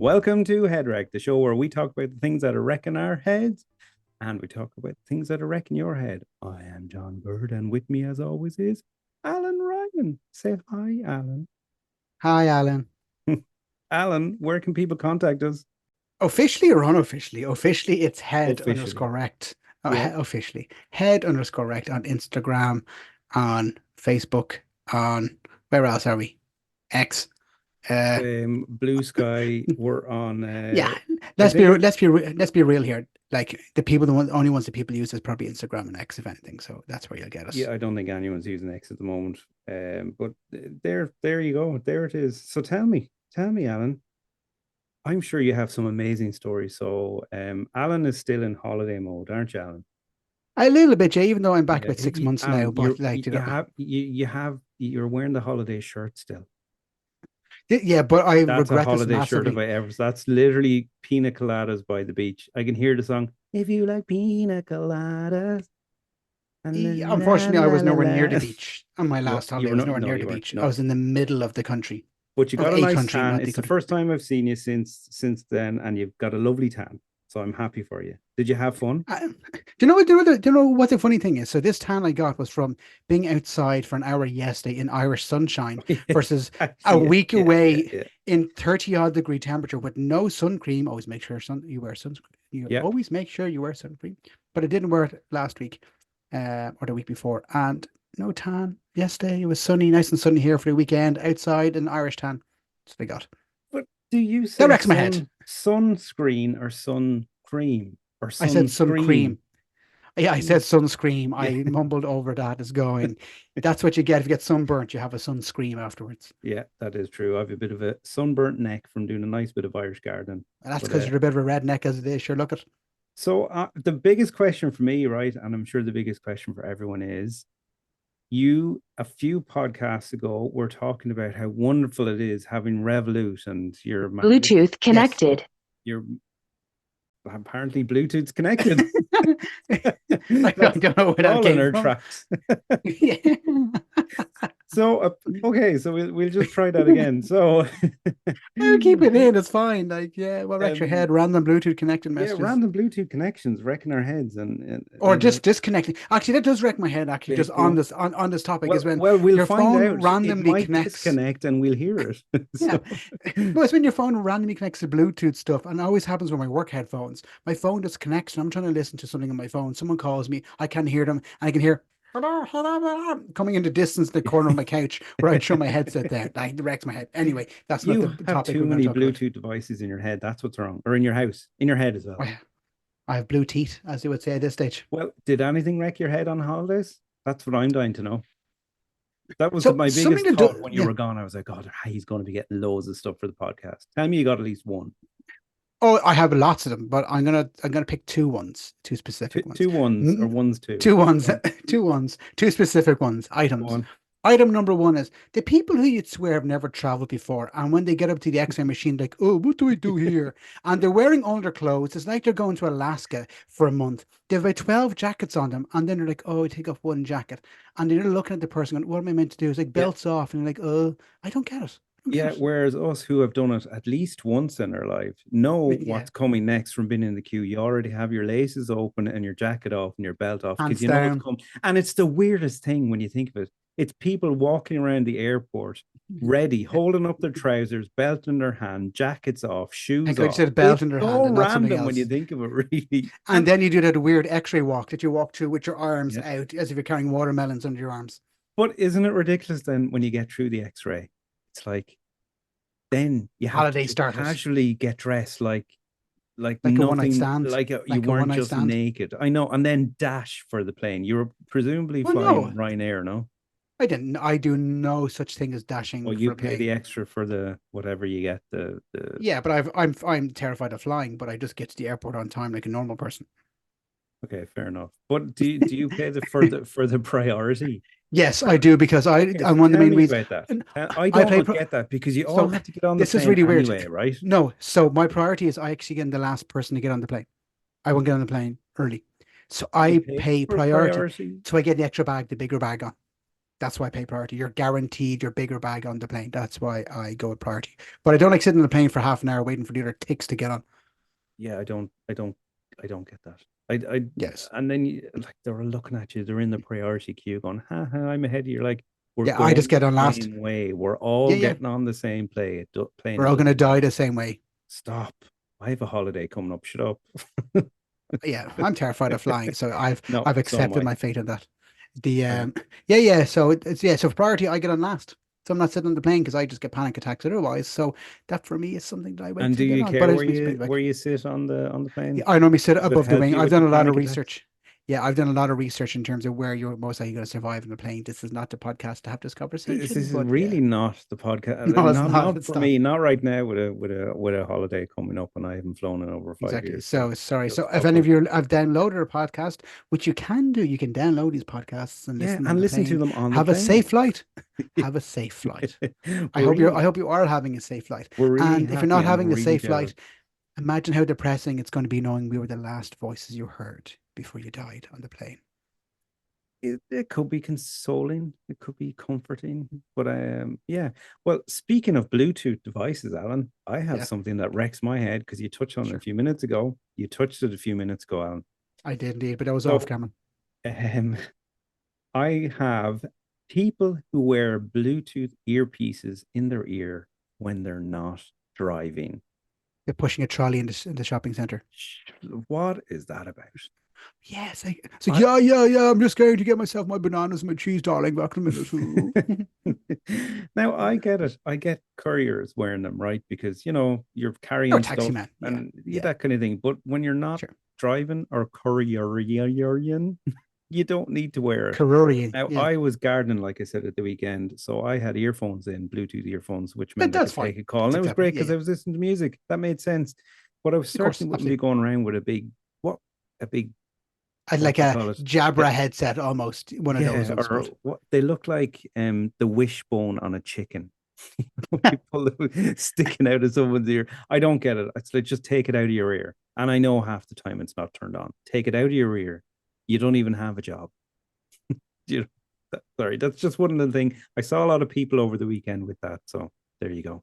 Welcome to Headwreck, the show where we talk about the things that are wrecking our heads and we talk about things that are wrecking your head. I am John Bird, and with me, as always, is Alan Ryan. Say hi, Alan. Hi, Alan. Alan, where can people contact us? Officially or unofficially? Officially, it's head Officially. underscore rect. Yeah. Officially, head underscore rect on Instagram, on Facebook, on where else are we? X. Uh, Blue Sky, we're on. yeah. Are they? Let's be real here. Like only ones that people use is probably Instagram and X, if anything. So that's where you'll get us. Yeah, I don't think anyone's using X at the moment. But there you go. There it is. So tell me, Alan. I'm sure you have some amazing stories. So, Alan is still in holiday mode, aren't you, Alan? A little bit, yeah. Even though I'm back Yeah, about 6 months now, Alan, but like you're wearing the holiday shirt still. yeah. But I That's a regret this holiday shirt if massively. I ever. That's literally pina coladas by the beach. I can hear the song. If you like pina coladas, and la Unfortunately, I la was la nowhere near the la. beach on my last You holiday. I were was not. nowhere No, near you the weren't. beach. I No, was in the middle of the country, but you of got a a nice country, tan. not the It's the country. first time I've seen you since then, and you've got a lovely tan. So I'm happy for you. Did you have fun? Do you know what? Do you know what the funny thing is? So this tan I got was from being outside for an hour yesterday in Irish sunshine versus a Actually, week away yeah. in 30 odd degree temperature with no sun cream. Always make sure you wear sunscreen. You Yeah. always make sure you wear sun cream. But I didn't wear it last week, or the week before, and no tan. Yesterday it was sunny, nice and sunny here for the weekend outside in Irish tan. That's what I got. But do you That say wrecks my head. sunscreen or sun cream or I said sun sunscreen? cream. Yeah, I said Jeez. sunscreen. Yeah. I mumbled over that as going. That's what you get if you get sunburnt. You have a sunscreen afterwards. Yeah, that is true. I have a bit of a sunburnt neck from doing a nice bit of Irish gardening. And that's But because you're a bit of a redneck as it is. Sure, look at. the biggest question for me, right, and I'm sure the biggest question for everyone is you a few podcasts ago were talking about how wonderful it is having Revolut and your Bluetooth Yes. connected. your apparently Bluetooth's connected. I That's don't know where we're that all in came our from. tracks. Yeah. So okay, so we'll just try that again. So I'll keep it in. It's fine. Like, yeah, what wrecks your um head? Random Bluetooth connected yeah, messages. random Bluetooth connections wrecking our heads and Or just disconnecting. Actually, that does wreck my head, actually, just on well, on this topic is when we'll your find phone out. It randomly might connects. disconnect and we'll hear it. Yeah. So No, it's when your phone randomly connects to Bluetooth stuff, and it always happens with my work headphones. My phone just connects, and I'm trying to listen to something on my phone. Someone calls me, I can't hear them, and I can hear coming into distance in the corner of my couch where I'd show my headset there. Like, it wrecks my head. Anyway, that's not the you have topic too we're going many to talk about. Bluetooth devices in your head. That's what's wrong. Or in your house, in your head as well. I have blue teeth, as they would say at this stage. Well, did anything wreck your head on holidays? That's what I'm dying to know. That was So my something biggest to thought do, when you yeah. were gone. I was like, God, he's going to be getting loads of stuff for the podcast. Tell me you got at least one. Oh, I have lots of them, but I'm gonna pick two Two, specific ones. two ones or N- ones two. Two ones, Go on. two specific ones, Go items. on. Item number one is the people who you'd swear have never traveled before, and when they get up to the X-ray machine, like, oh, what do I do here? And they're wearing underclothes. It's like they're going to Alaska for a month. They have about 12 jackets on them, and then they're like, oh, I take off one jacket, and they're looking at the person, going, what am I meant to do? It's like Yeah. belts off, and you're like, oh, I don't get it. I don't get Yeah. it. Whereas us who have done it at least once in our life know Yeah, what's coming next from being in the queue. You already have your laces open and your jacket off and your belt off because hands you know it's down. coming. And it's the weirdest thing when you think of it. It's people walking around the airport ready, holding up their trousers, belt in their hand, jackets off, And shoes God, you off. said a belt It's in their so hand and not something random when you else. think of it, really. And then you do that weird X-ray walk that you walk through with your arms Yeah. out as if you're carrying watermelons under your arms. But isn't it ridiculous then when you get through the X-ray? It's like then you have to Holiday just starters, casually get dressed like like a one night nothing, stand, like you like a one weren't night just stand. naked. I know, and then dash for the plane. You were presumably Well, flying no, Ryanair, no? I didn't. I do no such thing as Well, dashing for you a pay the plane. extra for the whatever you get. The Yeah, but I'm terrified of flying, but I just get to the airport on time like a normal person. Okay, fair enough. But do you pay the priority? Yes, I do because Okay, so I'm one of the tell main me reasons. about that. And I I don't pay. get that because you all So have to get on the this is plane really weird. anyway, right? No, so my priority is I actually get the last person to get on the plane. I won't get on the plane early. So You I pay pay for priority. priority. So I get the extra bag, the bigger bag on. That's why I pay priority. You're guaranteed your bigger bag on the plane. That's why I go with priority. But I don't like sitting on the plane for half an hour waiting for the other ticks to get on. Yeah, I don't get that. I Yes. and then like they're looking at you, they're in the priority queue going, ha ha, I'm ahead of you. You're like, we're Yeah, I just going get the on last. same way. We're all Yeah, yeah. getting on the same plane. We're It all gonna doesn't die matter. the same way. Stop. I have a holiday coming up. Shut up. Yeah, I'm terrified of flying, so No, I've so am accepted I. my fate on that. The I know. yeah, yeah. So it's yeah. So for priority, I get on last. So I'm not sitting on the plane because I just get panic attacks otherwise. So that for me is something that I wait And do to get you on. care But I just makes me where back. you sit on the Yeah, plane? I normally sit Does it above the help wing. you I've with done the a lot panic of attacks? research. Yeah, I've done a lot of research in terms of where you're most likely going to survive in the plane. This is not the podcast to have this This conversation, is but yeah, really not the podcast. no, it's Not not. not It's for not. me. Not right now with a holiday coming up, and I haven't flown in over five Exactly. years. So So sorry. just So if any buckle. of you have downloaded a podcast, which you can do, you can download these podcasts and Yeah, listen on and the listen to plane. them on the Have a plane. safe flight. Have a safe flight. We're I really hope you are having a safe flight. we're really And if you're happy not and we're having a really safe jealous. flight, imagine how depressing it's going to be knowing we were the last voices you heard before you died on the plane. It could be consoling, it could be comforting, but yeah. Well, speaking of Bluetooth devices, Alan, I have Yeah, something that wrecks my head because you touched on it a sure. few minutes ago. You touched it a few minutes ago, Alan. I did indeed, but that was off So, camera. um, I have people who wear Bluetooth earpieces in their ear when they're not driving. They're pushing a trolley in the shopping center. What is that about? Yes. So I, yeah, yeah, yeah. I'm just going to get myself my bananas and my cheese, darling, back in a minute. now I get it. I get couriers wearing them, right? Because you're Or carrying taxi stuff man. Yeah, and yeah. that kind of thing. But when you're not Sure. driving or couriering, you don't need to wear it. Karurian. Now Yeah. I was gardening, like I said at the weekend, so I had earphones in, Bluetooth earphones, which meant I That's could fine. take a call, That's and it was acceptable. great Yeah, because yeah. I was listening to music. That made sense. But I Of course, certainly wouldn't be absolutely. going around with what a big what Like do you a call it? Jabra headset, almost one of those Yeah, of a or sort. what they look like the wishbone on a chicken. You pull it sticking out of someone's ear. I don't get it. It's like just take it out of your ear. And I know half the time it's not turned on. Take it out of your ear. You don't even have a job. You know, sorry, that's just one of the things. I saw a lot of people over the weekend with that. So there you go.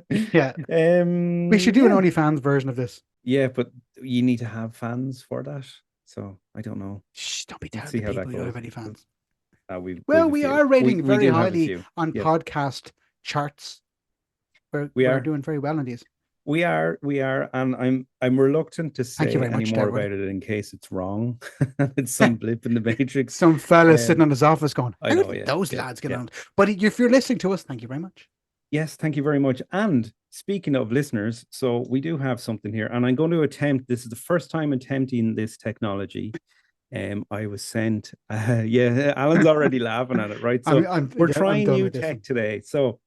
Yeah, we should do an Yeah. OnlyFans version of this. Yeah, but you need to have fans for that. So I don't know. Shh, don't be Let's telling see the how people that you don't goes. have any fans. We've Well, a we few. are We rating we very do have a highly few. on Yes, podcast charts. we We're are. doing very well in these. We are, and I'm reluctant to Thank you say very any much to more everybody. about it in case it's wrong. It's some blip in the matrix. Some fella sitting Um, on his office going, I "How know, did yeah, those yeah, lads get yeah. on?" But if you're listening to us, thank you very much. Yes, thank you very much. And speaking of listeners, so we do have something here, and I'm going to attempt. This is the first time attempting this technology. I was sent. Yeah, Alan's already laughing at it, right? So we're Yeah, I'm trying done new with this tech one. today. So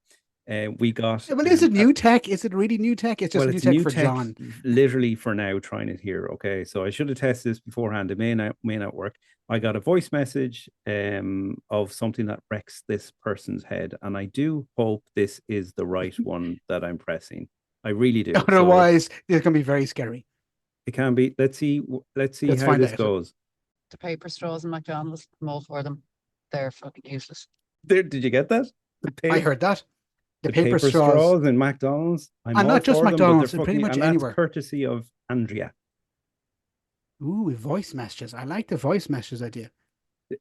we got Yeah, well, is it new tech? Is it really new tech? It's just well, new it's tech new for tech John. literally for now, trying it here. Okay. So I should have tested this beforehand. It may not work. I got a voice message of something that wrecks this person's head. And I do hope this is the right one that I'm pressing. I really do. So Otherwise, it's going to be very scary. it can be. Let's see Let's how find this out. goes. The paper straws in McDonald's, I'm all for them. They're fucking useless. There, did you get that? The I paper heard that. The the paper paper straws, straws in McDonald's. I'm and all not just for them, but they're McDonald's, and pretty fucking much and that's anywhere. courtesy of Andrea. Ooh, voice messages. I like the voice messages idea.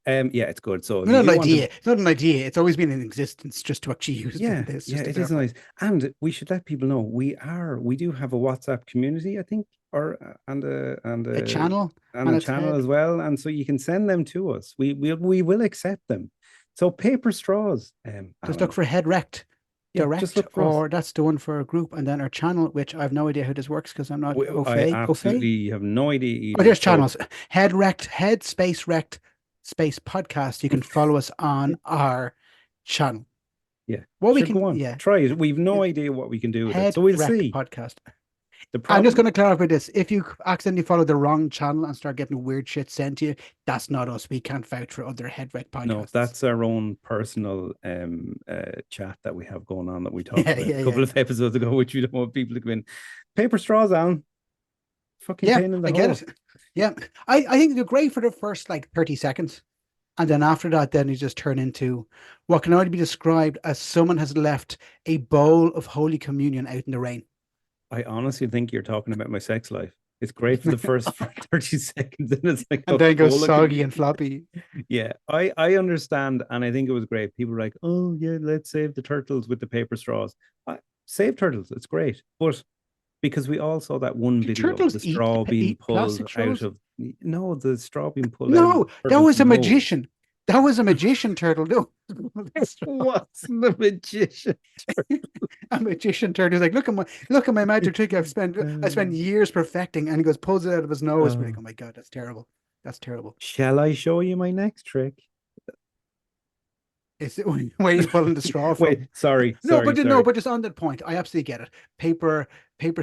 Yeah, it's good. So if you Not an do want to idea. It's not an idea. It's always been in existence just to actually use yeah, this, yeah, just to it is verify. nice. And we should let people know we do have a WhatsApp community, I think, or A channel and and a its channel head. as well. And so you can send them to us. We will accept them. So paper straws, Just look Alan. for head wrecked, Yeah, just direct, look for us. or that's the one for a group, and then our channel, which I have no idea how this works because I'm not au I fait. Au fait? absolutely have no idea Oh, either. there's So channels. Head wrecked, head space wrecked, space podcast. You can follow us on our channel. yeah, What we sure, go can, on. yeah, Try it. We've yeah. no idea what we can do with it. Head So we'll wrecked see. podcast. The I'm just problem going to clarify this. If you accidentally follow the wrong channel and start getting weird shit sent to you, that's not us. We can't vouch for other head wreck no, podcasts. that's our own personal chat that we have going on that we talked Yeah, about a yeah, couple yeah. of episodes ago, which we don't want people to come in. Paper straws, Alan. Fucking Yeah, pain in the I get hole. it. Yeah. I think they're great for the first like 30 seconds. And then after that, then he just turned into what can only be described as someone has left a bowl of Holy Communion out in the rain. I honestly think you're talking about my sex life. It's great for the first 30 seconds, and it's like And a then it goes bowl of soggy and communion. floppy. Yeah, I understand, and I think it was great. People were like, "Oh yeah, let's save the turtles with the paper straws." Save turtles, it's great, but because we all saw that one Do video of turtles the straw being eat pulled plastic out straws? of no, the straw being pulled out of No, the that turtle's was a nose. magician. That was a magician turtle. No, What's the magician? a magician turtle. He's like, look at my magic trick. I spent years perfecting, and he goes pulls it out of his nose. We're like, Oh, oh my god, that's terrible. That's terrible. shall I show you my next trick? Is it where he's pulling the straw from? Wait, sorry, No, sorry, no, sorry. but just on that point, I absolutely get it. Paper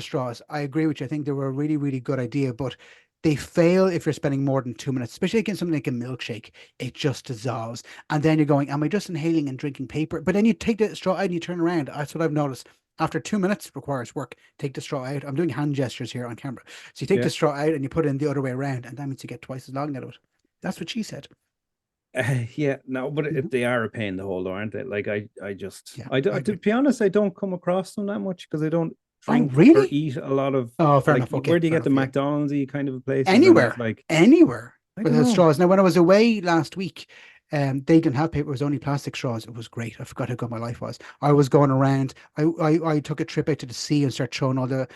straws. I agree with you. I think they were a really, really good idea, but they fail if you're spending more than 2 minutes, especially against something like a milkshake. It just dissolves, and then you're going, "Am I just inhaling and drinking paper?" But then you take the straw out and you turn around. That's what I've noticed. After 2 minutes, it requires work. Take the straw out. I'm doing hand gestures here on camera. So you take Yeah. the straw out and you put it in the other way around, and that means you get twice as long out of it. That's what she said. Yeah, no, but Mhm. they are a pain to hold, aren't they? Like Yeah, I to agree. be honest, I don't come across them that much because I don't Oh, drink or really? eat a lot of Oh, fair like enough. Okay, where do you fair get the enough. Yeah. McDonald's kind of places and it's Anywhere, like anywhere I with don't the know. straws. Now, when I was away last week, they didn't have paper. It was only plastic straws. It was great. I forgot how good my life was. I was going around. I took a trip out to the sea and started throwing all the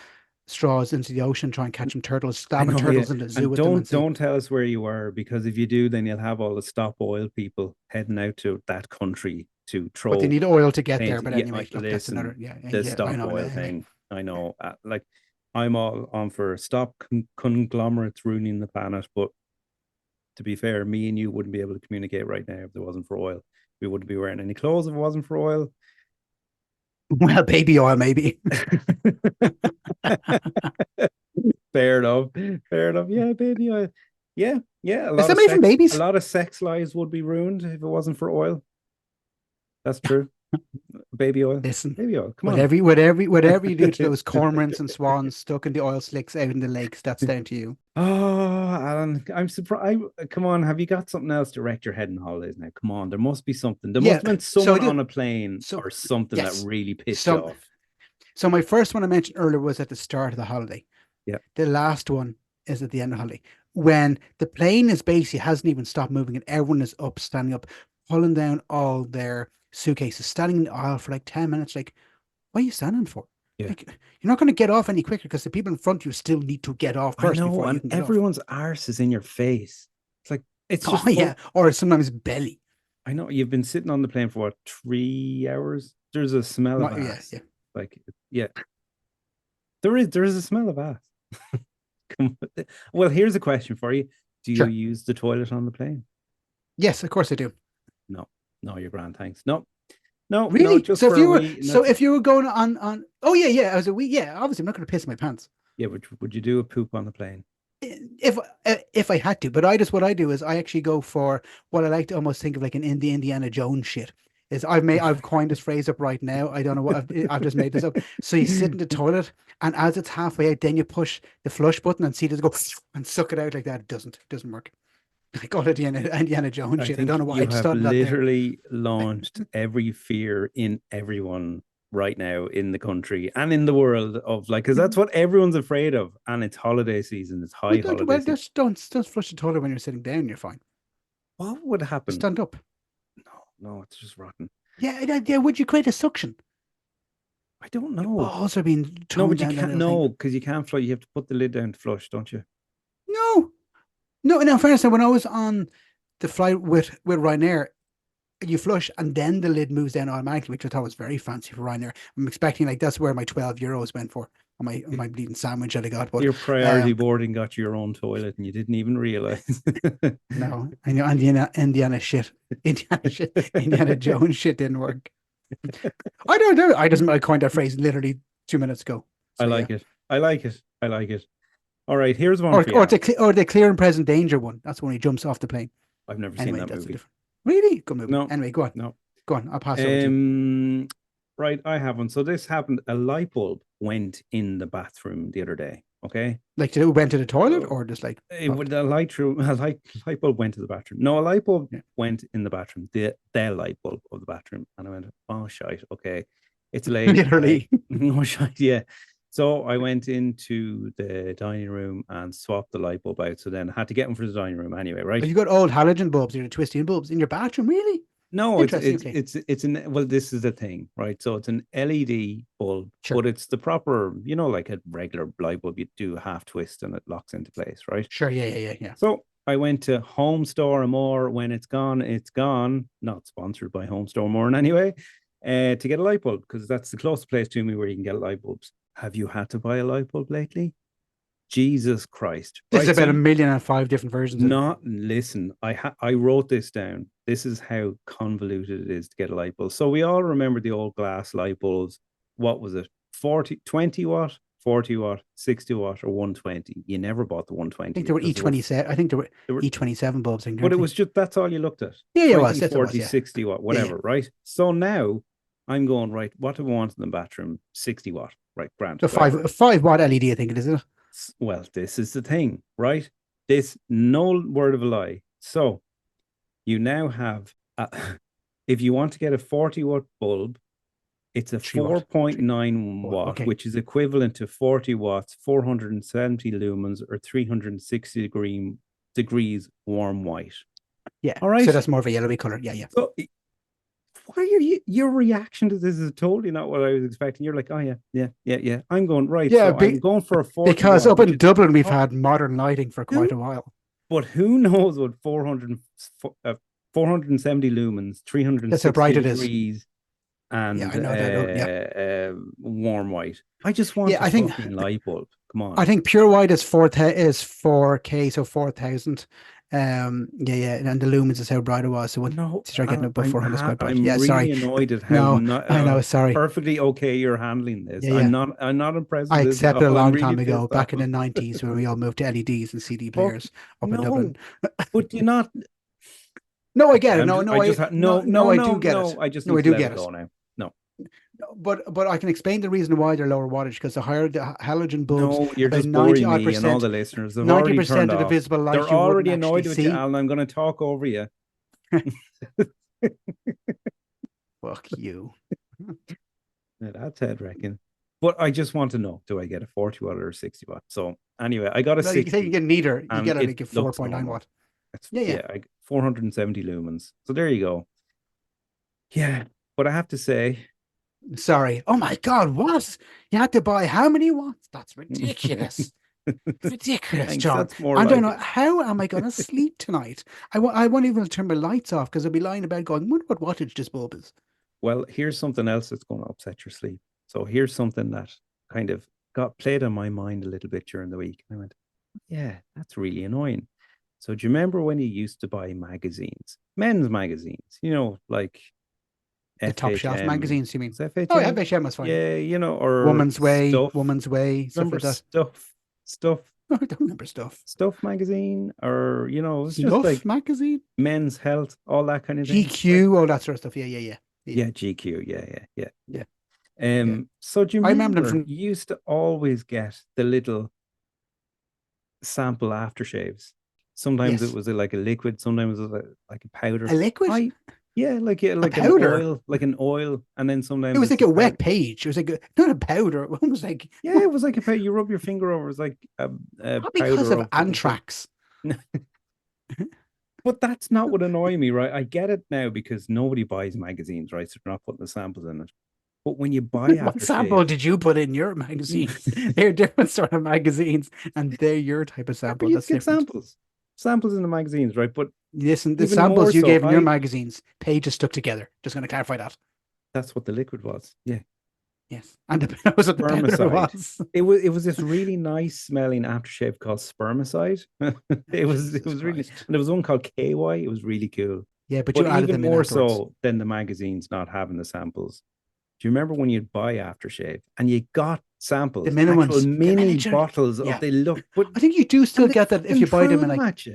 straws into the ocean, trying to catch some turtles, I stabbing know, yeah. turtles in the zoo And with them, and see. don't tell us where you were because if you do, then you'll have all the stop oil people heading out to that country to But they throw need oil to get there. paint. But Yeah, anyway, look, that's listen, another. Yeah, yeah, the yeah, I stop know. oil Anyway, thing. I know, like I'm all on for stop conglomerates ruining the planet, but to be fair, me and you wouldn't be able to communicate right now if there wasn't for oil. We wouldn't be wearing any clothes if it wasn't for oil. well, baby oil maybe. Fair enough. Fair enough. Yeah, baby oil. Yeah, yeah. Is that made from A babies? lot of sex lives would be ruined if it wasn't for oil. That's true. Baby oil. Listen, Baby oil. Come on. whatever you do to those cormorants and swans stuck in the oil slicks out in the lakes, that's down to you. Oh, Alan, I'm surprised. Come on, have you got something else to wreck your head in holidays now? Come on, there must be something. There must Yeah. have been So I someone do. on a plane So or something that yes. really pissed you So off. so my first one I mentioned earlier was at the start of the holiday. Yeah. The last one is at the end of the holiday. When the plane is basically hasn't even stopped moving and everyone is up, standing up, pulling down all their suitcases, standing in the aisle for like 10 minutes. Like, what are you standing for? Yeah. Like, you're not going to get off any quicker because the people in front of you still need to get off I first know, before you and can get off. everyone's arse is in your face. It's like it's Oh, just yeah. Or sometimes belly. I know you've been sitting on the plane for what 3 hours. There's a smell of Yeah, ass. yeah. Like, yeah, there is a smell of ass. Well, here's a question for you: do you Sure. use the toilet on the plane? Yes, of course I do. No, no, you're grand. Thanks. No, no, no, Really? just for a wee. So That's if you were going on oh yeah, yeah, as a week, yeah, obviously I'm not going to piss my pants. yeah. Would you do a poop on the plane? If if I had to, but I just what I do is I actually go for what I like to almost think of like an indie Indiana Jones shit. Is I've coined this phrase up right now. I don't know what I've just made this up. So you sit in the toilet, and as it's halfway out, then you push the flush button and see it go and suck it out like that. It doesn't work. I call it Indiana Jones I shit. I don't think know why I you just have thought of that there. literally launched every fear in everyone right now in the country and in the world of like, because that's what everyone's afraid of. And it's holiday season, it's high holiday Well, season. just don't flush the toilet when you're sitting down. You're fine. What would Just happen? stand up. No, no, it's just rotten. Yeah, yeah. Would you create a suction? I don't Your know. balls are being No, toned but you down that can't. little thing. No, because you can't flush. You have to put the lid down to flush, don't you? No, no. In fairness, when I was on the flight with Ryanair, you flush and then the lid moves down automatically, which I thought was very fancy for Ryanair. I'm expecting like that's where my €12 went for on my bleeding sandwich that I got. But Your priority boarding got your own toilet, and you didn't even realize. no, I know Indiana shit, Indiana Jones shit didn't work. I don't know. I coined that phrase literally 2 minutes ago. I So yeah. like it. I like it. I like it. All right, here's one for you, Alan. Or the clear and present danger one. That's when he jumps off the plane. I've never seen Anyway, that that's a movie. different. Really good movie. No, Anyway, go on. no. Go on. I'll pass over to you. Right, I have one. So this happened. A light bulb went in the bathroom the other day. Okay. Like, did it went to the toilet or just like It would a light bulb went to the bathroom. No, a light bulb went in the bathroom. The light bulb of the bathroom, and I went, oh shite, okay, it's late. literally? No shite, yeah. So I went into the dining room and swapped the light bulb out. So then I had to get them for the dining room anyway, right? You got old halogen bulbs, you're twisting bulbs in your bathroom, really? No, Interesting, okay. it's an well, this is the thing, right? So it's an LED bulb, Sure. but it's the proper, like a regular light bulb. You do a half twist and it locks into place, right? Sure, yeah. So I went to Home Store and More. When it's gone, it's gone. Not sponsored by Home Store More in any way. To get a light bulb, because that's the closest place to me where you can get light bulbs. Have you had to buy a light bulb lately? Jesus Christ. This is Right, about 1,000,005 different versions of it. Not listen. I wrote this down. This is how convoluted it is to get a light bulb. So we all remember the old glass light bulbs. What was it? 20 watt, 40 watt, 60 watt, or 120. You never bought the 120. I think there were E27. I think there were They were- E27 bulbs. But it was just that's all you looked at. Yeah, it 20, was. Yes, it 40, was, yeah. 60 watt, whatever, right? So now I'm going, right, what do we want in the bathroom? 60 watt, right? Grand. So whatever. 5 watt LED, I think it is, isn't it? Well, this is the thing, right? This, no word of a lie. So you now have, if you want to get a 40 watt bulb, it's a 3 watt. 4.9 watt, Okay. which is equivalent to 40 watts, 470 lumens, or 360 degrees warm white. Yeah. All right. So that's more of a yellowy color. Yeah. So why are your reaction to this is totally not what I was expecting. You're like, oh yeah. I'm going right. Yeah, so I'm going for a 40 because watt, up in Dublin we've had modern lighting for quite a while. But who knows what 470 lumens, 360 That's how bright it is. degrees, and Yeah, I know that. warm white. I just want a fucking light bulb. Come on. I think pure white is 4K, so 4,000. And the lumens is how bright it was. So when you start getting above 400, quite bright. I'm really sorry. annoyed at how I know. Sorry. Perfectly okay you're handling this. Yeah. I'm not impressed. I accepted a long time really ago, back in the 90s, when we all moved to LEDs and CD players up in Dublin. But you're not. No, I get it. I do get it. I just need to let it go now. But I can explain the reason why they're lower wattage, because the higher the halogen bulbs, no, you're just boring me and all the listeners. 90% of the visible light. They're already annoyed with you, Alan. I'm going to talk over you. Fuck you. Yeah, that's head wrecking. But I just want to know: do I get a 40 watt or a 60 watt? So anyway, I got a 60. You say you get neither. You get like a 4.9 watt. Yeah, 470 lumens. So there you go. Yeah, but I have to say. Sorry. Oh my God, what? You had to buy how many watts? That's ridiculous. Ridiculous, John. I don't know. How am I going to sleep tonight? I won't even turn my lights off because I'll be lying in bed going, wonder what wattage this bulb is. Well, here's something else that's going to upset your sleep. So here's something that kind of played on my mind a little bit during the week. I went, yeah, that's really annoying. So do you remember when you used to buy magazines, men's magazines, like the Top Shelf magazines, you mean? FHM? Oh, yeah, FHM was fine. Yeah, or Woman's Way, Stuff. Woman's Way, stuff like that. Stuff. I don't remember Stuff. Stuff magazine, or it's Stuff just like magazine, Men's Health, all that kind of thing. GQ, all that sort of stuff. Yeah. Yeah, GQ. Yeah. So do you I remember them you used to always get the little sample aftershaves. Sometimes it was like a liquid, sometimes it was like a powder. A liquid? Like a powder, like an oil, and then sometimes it was like a wet page. It was like not a powder. It was like it was like a powder. You rub your finger over. It was like a powder because of anthrax. But that's not what annoys me, right? I get it now because nobody buys magazines, right? So they're not putting the samples in it. But when you buy what sample did you put in your magazine? They're different sort of magazines, and they're your type of sample. That's different. Samples in the magazines, right? But listen, the samples you gave in your magazines, pages stuck together. Just going to clarify that. That's what the liquid was. Yeah. Yes, and that was what the powder was. It was this really nice smelling aftershave called spermicide. it was really, and there was one called KY. It was really cool. Yeah, but you added even them more in so than the magazines not having the samples. Do you remember when you'd buy aftershave and you got samples, the mini bottles of they look? But I think you do still get that if you buy them in like.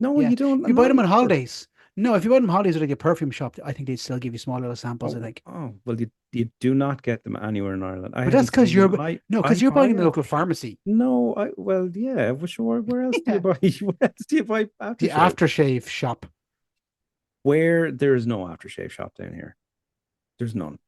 No, you don't. You buy them on holidays. No, if you went to Holly's or like a perfume shop, I think they'd still give you small little samples, I think. Well, you do not get them anywhere in Ireland. I But that's haven't because seen them. because you're buying in the local pharmacy. No, well, yeah, for sure. Where else do you Yeah. buy? Where else do you buy The aftershave? aftershave shop. Where there is no aftershave shop down here. There's none.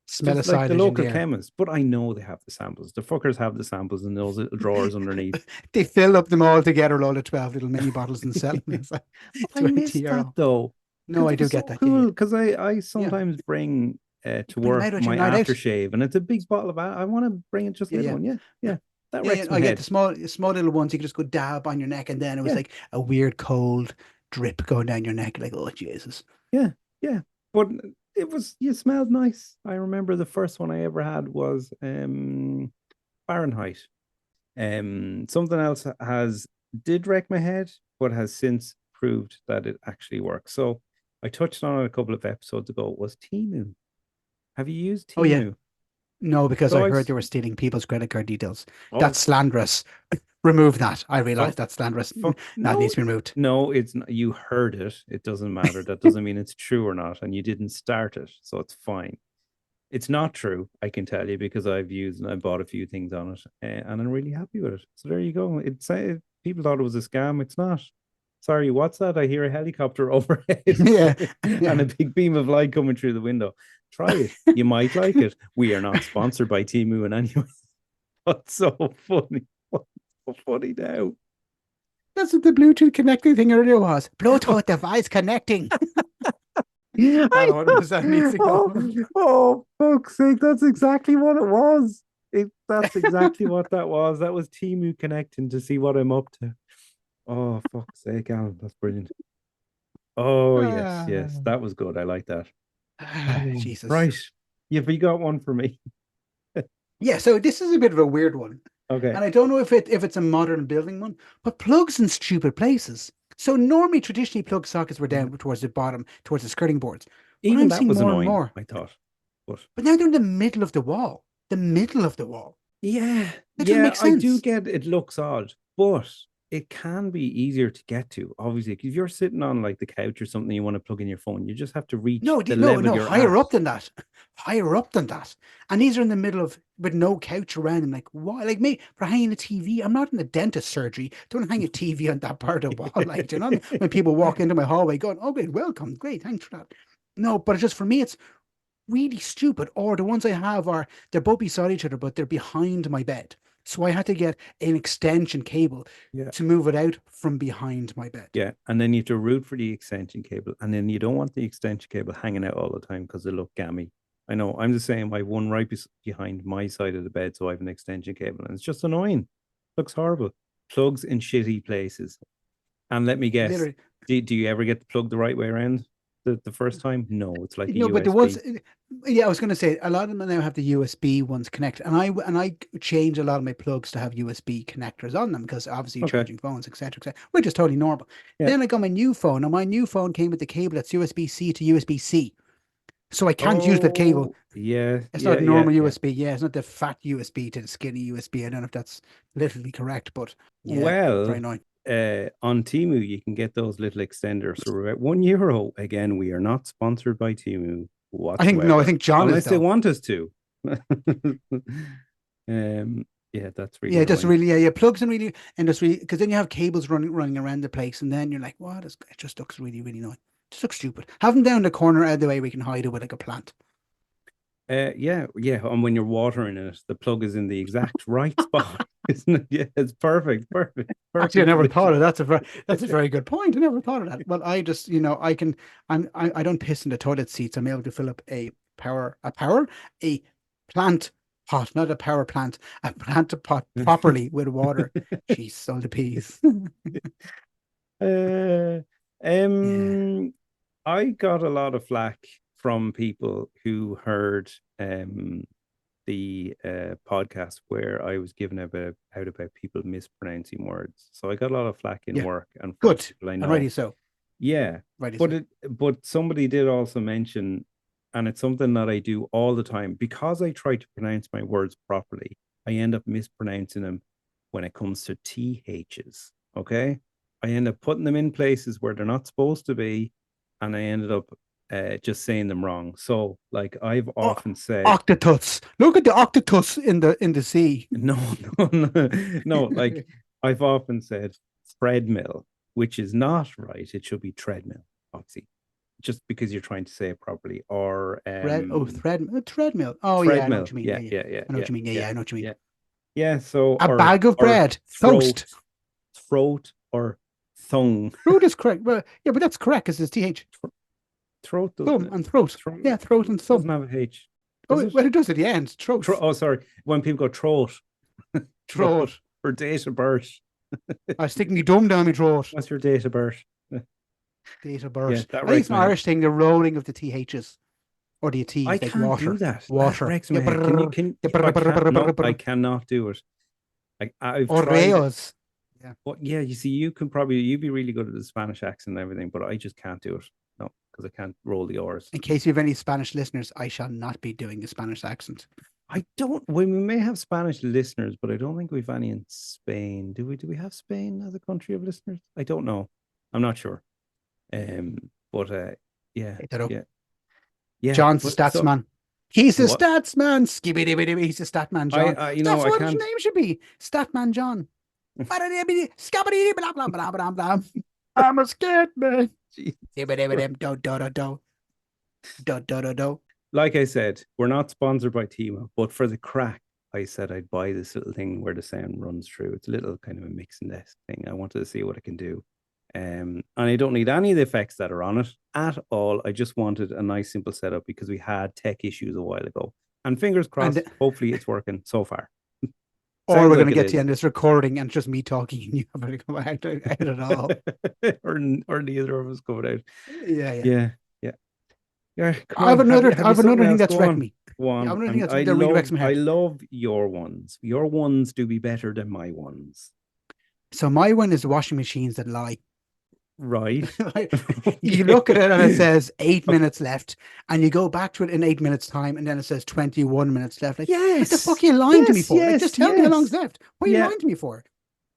Smell Just of like the silage in local the air. chemist. But I know they have the samples. The fuckers have the samples in those little drawers underneath. They fill up them all together, all the 12 little mini bottles and sell them. It's like But I 20 miss that euro. though. No, Because I it do was get so that. Yeah, yeah. cool. Because I Yeah. sometimes bring to Bring them work out on my your night out. aftershave, and it's a big bottle of. I want to bring it just a Yeah, little yeah. one. Yeah, yeah. That Yeah, wrecks my I get head. the small little ones you could just go dab on your neck, and then it was Yeah, like a weird cold drip going down your neck. Like, oh Jesus. yeah, yeah. But you smelled nice. I remember the first one I ever had was Fahrenheit. Something else did wreck my head, but has since proved that it actually works. So I touched on it a couple of episodes ago. Was Timu? Have you used Oh yeah. Timu? No, because So I I've heard they were stealing people's credit card details. oh That's slanderous. Remove that. I realize fuck that's slanderous. fuck That no needs to be removed. no it's not, you heard it. It doesn't matter. That doesn't mean it's true or not, and you didn't start it, so it's fine. It's not true, I can tell you, because I've used and I bought a few things on it, and I'm really happy with it. So there you go. People thought it was a scam. It's not. Sorry, what's that? I hear a helicopter overhead Yeah. and Yeah. a big beam of light coming through the window. Try it. You might like it. We are not sponsored by Timu in any way. What's so funny? What's so funny now? That's what the Bluetooth connecting thing earlier was. Oh, Bluetooth device connecting. That I 100% needs to go. fuck's sake, that's exactly what it was. That's exactly what that was. That was Timu connecting to see what I'm up to. Oh, fuck's sake, Alan, that's brilliant. Oh, yes, yes, that was good. I like that. Jesus. Right. Have you got one for me? Yeah, so this is a bit of a weird one. Okay. And I don't know if it's a modern building one, but plugs in stupid places. So normally, traditionally, plug sockets were down towards the bottom, towards the skirting boards. But Even I'm that seeing was more and annoying, more. I thought. But now they're in the middle of the wall. The middle of the wall. Yeah, That doesn't make I do sense. get it looks odd, but it can be easier to get to. Obviously, if you're sitting on like the couch or something, you want to plug in your phone, you just have to reach No, the level you're higher at. up than that. Higher up than that. And these are in the middle of with no couch around them. Like why? Like me for hanging a TV. I'm not in a dentist surgery. Don't hang a TV on that part of the wall. Like, do you know what I mean? When people walk into my hallway going, oh great, welcome, great, thanks for that. No, but it's just for me, it's really stupid. Or the ones I have are they're both beside each other, but they're behind my bed. So I had to get an extension cable Yeah. to move it out from behind my bed. Yeah, and then you have to route for the extension cable, and then you don't want the extension cable hanging out all the time because they look gammy. I know. I'm the same. I have one right behind my side of the bed, so I have an extension cable, and it's just annoying. Looks horrible. Plugs in shitty places. And let me guess, Literally. do you ever get the plug the right way around the first time? No, it's like a No, but the USB. ones, yeah, I was going to say a lot of them now have the USB ones connected, and I change a lot of my plugs to have USB connectors on them because obviously Okay. charging phones, etc., which is totally normal. Yeah. Then I got my new phone, and my new phone came with the cable that's USB-C to USB-C, so I can't use that cable. Yeah, It's yeah, not normal yeah. USB. Yeah, it's not the fat USB to the skinny USB. I don't know if that's literally correct, but yeah, Well, very annoying. on Timu, you can get those little extenders for about €1. Again, we are not sponsored by Timu whatsoever. I think John unless is they though. want us to. Yeah, that's really Yeah, it just annoying. really, yeah, plugs in really, and just really, because then you have cables running around the place, and then you're like, what? It just looks really, really annoying. It just looks stupid. Have them down the corner out of the way we can hide it with like a plant. Yeah, and when you're watering it, the plug is in the exact right spot, isn't it? Yeah, it's perfect. Actually, I never position. thought of that. That's a very good point. I never thought of that. Well, I just, I don't piss in the toilet seats. I'm able to fill up a plant pot, not a power plant, a plant pot properly with water. Jeez, all the peas. Uh, Yeah. I got a lot of flack from people who heard the podcast where I was giving out about people mispronouncing words. So I got a lot of flack in Yeah. work and from Good. people I And know. rightly so. Yeah, Rightly but so. but somebody did also mention, and it's something that I do all the time because I try to pronounce my words properly. I end up mispronouncing them when it comes to THs. Okay, I end up putting them in places where they're not supposed to be, and I ended up just saying them wrong. So, like, I've often said, Octopus. Look at the octopus in the sea. no, no. Like, I've often said treadmill, which is not right. It should be treadmill, obviously, just because you're trying to say it properly. Or Treadmill. Oh yeah, I know what treadmill. you mean. Yeah, Yeah. yeah, yeah, I know what yeah, you mean. Yeah, I know what you mean. yeah, yeah. So, A bag of bread. throat, Toast. throat, or thung. Throat is correct. Well, yeah, but that's correct because it's TH. Throat Thumb doesn't. and throat. Throat Yeah, throat and thumb. doesn't have a H. Oh, Does it? well, it does at the end. Throat. Oh, sorry. When people go throat, Throat. for date of birth. I was sticking my dumb down my throat. What's your date of birth? Date of Yeah, birth. that I think it's wrecks an my head. Irish thing, the rolling of the THs or the T's, I like can't water. do that. Water. That wrecks Yeah, my head. Can you? Can yeah, I can't. No, I brr. cannot do it. I've Or tried. Reyes. Yeah. Well, yeah. You see, you'd be really good at the Spanish accent and everything, but I just can't do it. No, because I can't roll the R's. In case you have any Spanish listeners, I shall not be doing a Spanish accent. I don't. We may have Spanish listeners, but I don't think we've any in Spain. Do we? Do we have Spain as a country of listeners? I don't know. I'm not sure. But yeah, I don't know. yeah, yeah. John's But Statsman. He's a what? Statsman. Skibby. He's a Statman John. I That's I what his can't. name should be. Statman John. Scabby blah blah blah blah blah. I'm a scared man. Jeez. Do. Like I said, we're not sponsored by Tima, but for the crack, I said I'd buy this little thing where the sound runs through. It's a little kind of a mixing desk thing. I wanted to see what it can do. And I don't need any of the effects that are on it at all. I just wanted a nice, simple setup because we had tech issues a while ago. And fingers crossed, hopefully it's working so far. Or we're going to get to the end of this recording and it's just me talking and you have to come out at all. or neither of us coming out. Yeah. I have another thing that's wrecked me. Go on. Yeah, I have another thing that really wrecks my head. I love your ones. Your ones do be better than my ones. So my one is the washing machines that lie. Right. You look at it and it says 8 minutes left, and you go back to it in 8 minutes' time, and then it says 21 minutes left. Like, yes. What the fuck are you lying to me for? Like, just tell me how long's left. What are you lying to me for?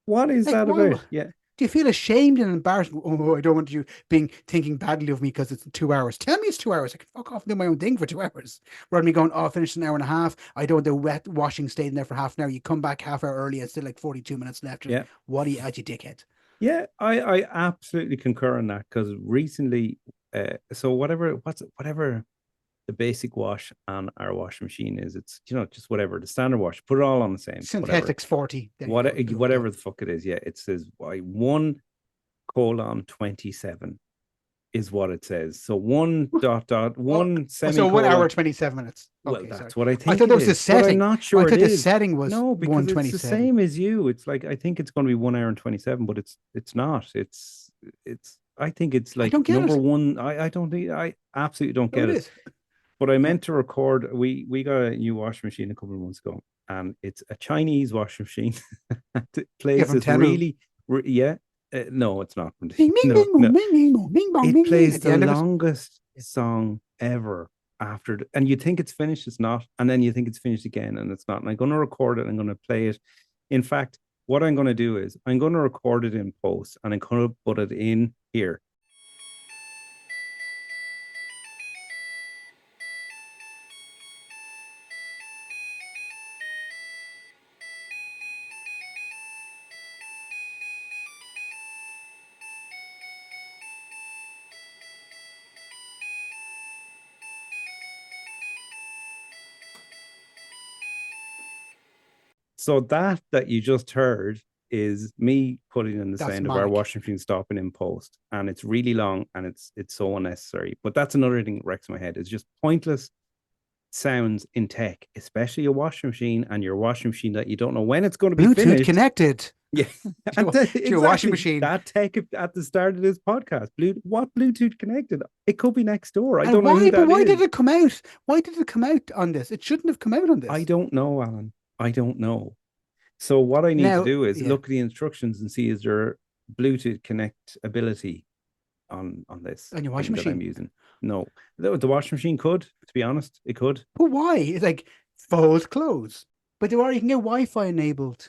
What is that about? Yeah. Do you feel ashamed and embarrassed? Oh, I don't want you thinking badly of me because it's 2 hours. Tell me it's 2 hours. I can fuck off and do my own thing for 2 hours. Rather than me going, oh, I finished an hour and a half. I don't want the wet washing staying there for half an hour. You come back half hour early and still like 42 minutes left. Yeah. What are you at, you dickhead? Yeah, I absolutely concur on that because recently, so whatever the basic wash on our washing machine is, it's just whatever the standard wash, put it all on the same. Synthetics 40. Whatever the fuck it is. Yeah, it says 1:27 is what it says. So 1:1 semicolon. So 1 hour 27 minutes. Okay, well, that's what I think. I thought that was the setting. I'm not sure. I thought the setting was no, because it's the same as you. It's like I think it's going to be 1 hour and 27, but it's not. It's. I think it's like number one. I absolutely don't get it. But I meant to record. We got a new washing machine a couple of months ago, and it's a Chinese washing machine. It plays this really. No, it's not. It plays the longest song ever after, and you think it's finished, it's not, and then you think it's finished again, and it's not. And I'm going to record it. I'm going to play it. In fact, what I'm going to do is I'm going to record it in post, and I'm going to put it in here. So that you just heard is me putting in the sound of our washing machine stopping in post, and it's really long and it's so unnecessary. But that's another thing that wrecks my head. It's just pointless sounds in tech, especially a washing machine and your washing machine that you don't know when it's going to be finished. Connected. Yeah, your washing machine. That tech at the start of this podcast. What Bluetooth connected? It could be next door. I don't know who that is. Why did it come out? Why did it come out on this? It shouldn't have come out on this. I don't know, Alan. I don't know. So what I need to do is look at the instructions and see is there Bluetooth connectability on this on your washing machine that I'm using. No, the washing machine could. To be honest, it could. But why? It's like fold clothes. But you can get Wi-Fi enabled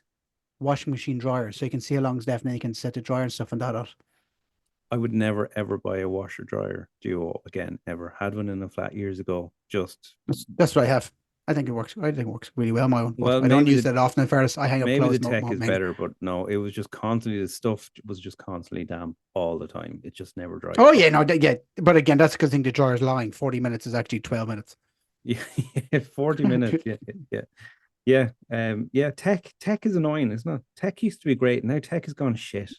washing machine dryer, so you can see how long's left, and then you can set the dryer and stuff and that out. I would never ever buy a washer dryer duo again, ever. Had one in a flat years ago. Just That's what I have. I think it works. I think it works really well, my one. But well, I don't maybe use the that often. In fairness, I hang up maybe the clothes tech is mainly. better, but no, it was just constantly the stuff was just constantly damp all the time. It just never dried. Oh yeah, no, yeah. But again, that's because I think the dryer's lying. 40 minutes is actually 12 minutes. Yeah, 40 minutes. Yeah, yeah. Yeah. Yeah, tech is annoying, isn't it? Tech used to be great. Now tech has gone shit.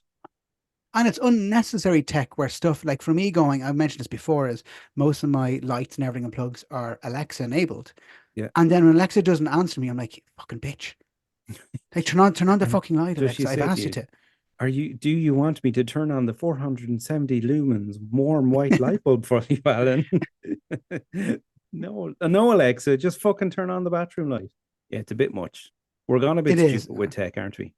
And it's unnecessary tech where stuff like for me going, I mentioned this before, is most of my lights and everything and plugs are Alexa enabled. Yeah. And then when Alexa doesn't answer me, I'm like, fucking bitch. Like turn on the And fucking light, does she Alexa. I've say to asked you you, to. do you want me to turn on the 470 lumens warm white light bulb for you, Alan? No, no, Alexa, just fucking turn on the bathroom light. Yeah, it's a bit much. We're gone a bit It is. stupid with tech, aren't we?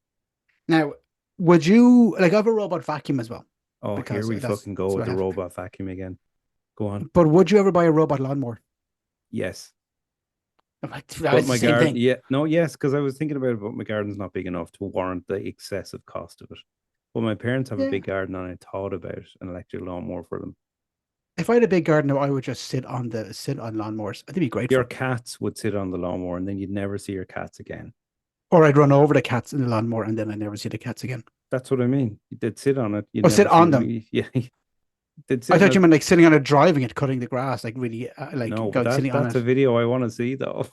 Now, would you like I have a robot vacuum as well? Oh, here Because we that's, fucking go that's with what I the have. robot vacuum again. Go on. But would you ever buy a robot lawnmower? Yes. It's But the my same garden, thing. yeah, no, yes, because I was thinking about it, but my garden's not big enough to warrant the excessive cost of it. But my parents have a Yeah. big garden, and I thought about an electric lawnmower for them. If I had a big garden, I would just sit on lawnmowers. I think it'd be great for Your them. cats would sit on the lawnmower, and then you'd never see your cats again. Or I'd run over the cats in the lawnmower and then I never see the cats again. That's what I mean. They'd sit on it. You'd Or never sit see on them. them. Yeah, they'd I sit on thought you it. meant like sitting on it, driving it, cutting the grass, like really, No, like but go sitting on that's a it. video I want to see though.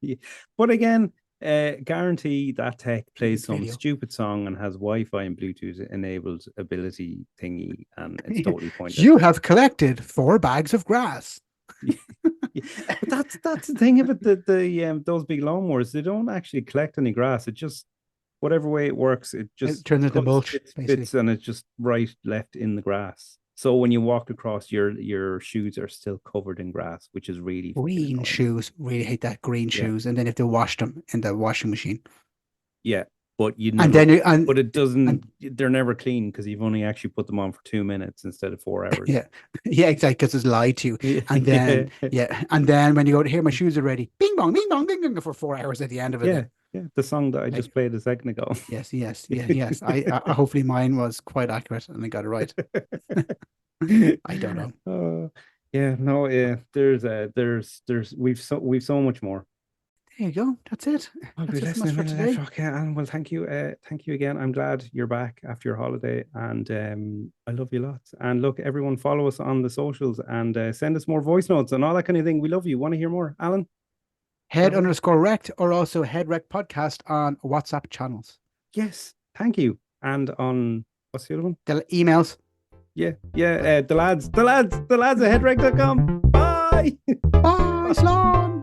Yeah. But again, guarantee that tech plays some Video. stupid song and has Wi-Fi and Bluetooth enabled ability thingy, and it's totally pointless. You have collected 4 bags of grass. Yeah. But that's the thing about the those big lawnmowers. They don't actually collect any grass. It just whatever way it works, it It just turns into mulch, fits, basically. and it's just right left in the grass. So when you walk across, your shoes are still covered in grass, which is really fucking Green annoying. shoes. Really hate that. Green Yeah, shoes. And then if they wash them in the washing machine. yeah. But you And never. then But it doesn't. and They're never clean because you've only actually put them on for 2 minutes instead of 4 hours. yeah. Yeah, exactly. Because it's lied to you. And Yeah, then and then when you go to here, my shoes are ready. Bing bong, bing bong, bing bong for 4 hours at the end of it. yeah, yeah. The song that I Like, just played a second ago. yes, yes, yeah, yes. I hopefully mine was quite accurate and I got it right. I don't know. Yeah, no, yeah. There's we've so much more. There you go. That's it. I'll be That's it listening for a minute today. after. Okay, and well, thank you again. I'm glad you're back after your holiday, and I love you lots. And look, everyone, follow us on the socials and send us more voice notes and all that kind of thing. We love you. Want to hear more, Alan? Head_rect or also Head Rect Podcast on WhatsApp channels. Yes, thank you. And on what's the other one? The emails. Yeah, the lads at headreg.com. Bye. Bye, Slán.